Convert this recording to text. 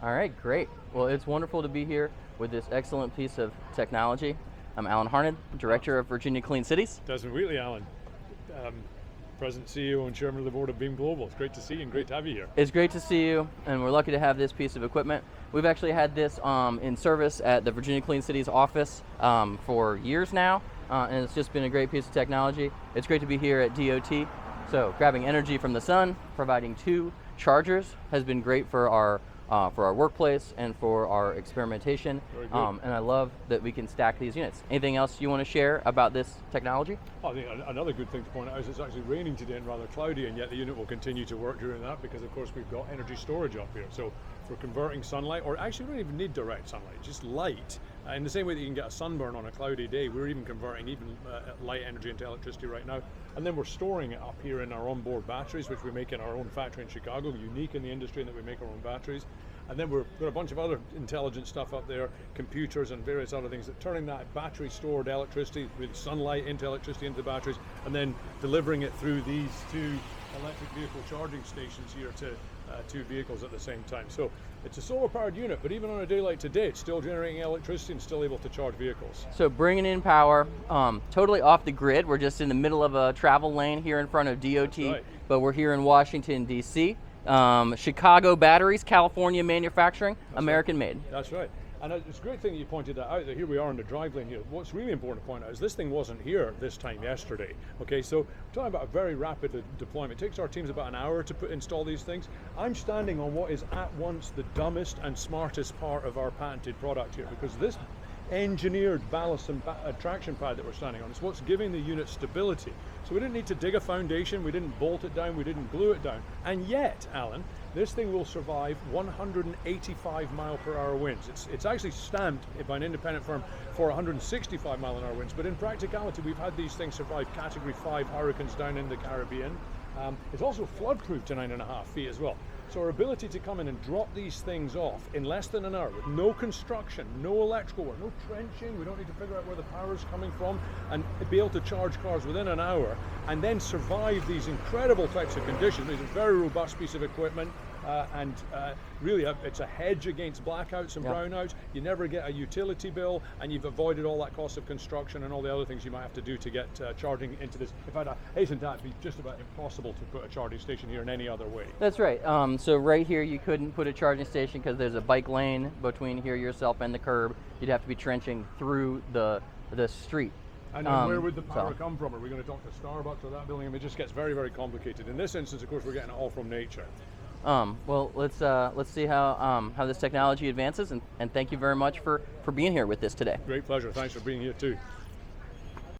All right, great. Well, it's wonderful to be here with this excellent piece of technology. I'm Alan Harned, Director of Virginia Clean Cities. Desmond Wheatley, Alan, President, CEO, and Chairman of the Board of Beam Global. It's great to see you and great to have you here. It's great to see you, and we're lucky to have this piece of equipment. We've actually had this in service at the Virginia Clean Cities office for years now, and it's just been a great piece of technology. It's great to be here at DOT. So grabbing energy from the sun, providing 2 chargers has been great for our workplace and for our experimentation. And I love that we can stack these units. Anything else you want to share about this technology? I think another good thing to point out is it's actually raining today and rather cloudy, and yet the unit will continue to work during that because, of course, we've got energy storage up here. So for converting sunlight, or actually we don't even need direct sunlight, just light. In the same way that you can get a sunburn on a cloudy day, we're even converting light energy into electricity right now. And then we're storing it up here in our onboard batteries, which we make in our own factory in Chicago, unique in the industry in that we make our own batteries. And then we've got a bunch of other intelligent stuff up there, computers and various other things that turning that battery stored electricity with sunlight into electricity into the batteries, and then delivering it through these 2 electric vehicle charging stations here to 2 vehicles at the same time. So it's a solar powered unit, but even on a day like today, it's still generating electricity and still able to charge vehicles. So bringing in power, totally off the grid. We're just in the middle of a travel lane here in front of DOT, right. But we're here in Washington, D.C. Chicago batteries, California manufacturing, American made. That's right. And it's a great thing that you pointed that out, that here we are in the drive lane here. What's really important to point out is this thing wasn't here this time yesterday. Okay, so we're talking about a very rapid deployment. It takes our teams about an hour to install these things. I'm standing on what is at once the dumbest and smartest part of our patented product here, because this engineered ballast and traction pad that we're standing on is what's giving the unit stability. So we didn't need to dig a foundation, we didn't bolt it down, we didn't glue it down. And yet, Alan, this thing will survive 185 mile per hour winds. It's actually stamped by an independent firm for 165 mile an hour winds, but in practicality, we've had these things survive Category 5 hurricanes down in the Caribbean. It's also flood-proof to 9.5 feet as well. So our ability to come in and drop these things off in less than an hour with no construction, no electrical work, no trenching, we don't need to figure out where the power is coming from, and be able to charge cars within an hour and then survive these incredible types of conditions. It's a very robust piece of equipment, and really it's a hedge against blackouts and brownouts. You never get a utility bill, and you've avoided all that cost of construction and all the other things you might have to do to get charging into this. In fact, I hasten to add, it'd be just about impossible to put a charging station here in any other way. That's right. So right here you couldn't put a charging station because there's a bike lane between here yourself and the curb. You'd have to be trenching through the street. And then where would the power come from? Are we going to talk to Starbucks or that building? I mean, it just gets very, very complicated. In this instance, of course, we're getting it all from nature. Well, let's see how this technology advances, and thank you very much for being here with this today. Great pleasure. Thanks for being here too.